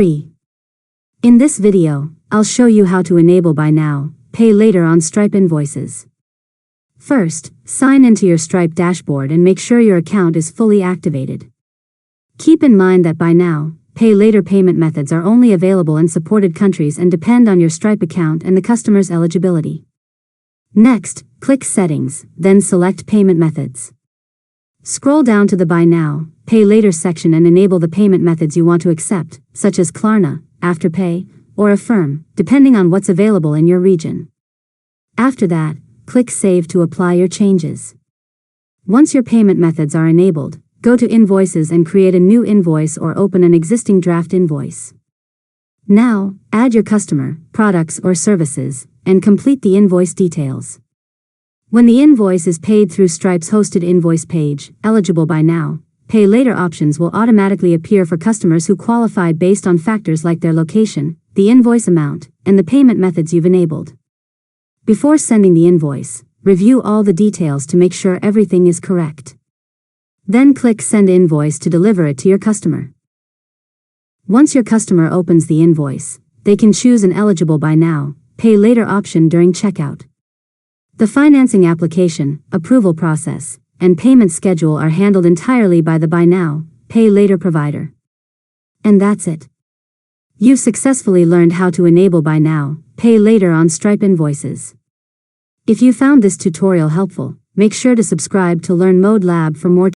3. In this video, I'll show you how to enable Buy Now, Pay Later on Stripe Invoices. First, sign into your Stripe dashboard and make sure your account is fully activated. Keep in mind that Buy Now, Pay Later payment methods are only available in supported countries and depend on your Stripe account and the customer's eligibility. Next, click Settings, then select Payment Methods. Scroll down to the Buy Now, Pay Later section and enable the payment methods you want to accept, such as Klarna, Afterpay, or Affirm, depending on what's available in your region. After that, click Save to apply your changes. Once your payment methods are enabled, go to Invoices and create a new invoice or open an existing draft invoice. Now, add your customer, products or services, and complete the invoice details. When the invoice is paid through Stripe's hosted invoice page, eligible Buy Now, Pay Later options will automatically appear for customers who qualify based on factors like their location, the invoice amount, and the payment methods you've enabled. Before sending the invoice, review all the details to make sure everything is correct. Then click Send Invoice to deliver it to your customer. Once your customer opens the invoice, they can choose an eligible Buy Now, Pay Later option during checkout. The financing application, approval process, and payment schedule are handled entirely by the Buy Now, Pay Later provider. And that's it. You've successfully learned how to enable Buy Now, Pay Later on Stripe Invoices. If you found this tutorial helpful, make sure to subscribe to Learn Mode Lab for more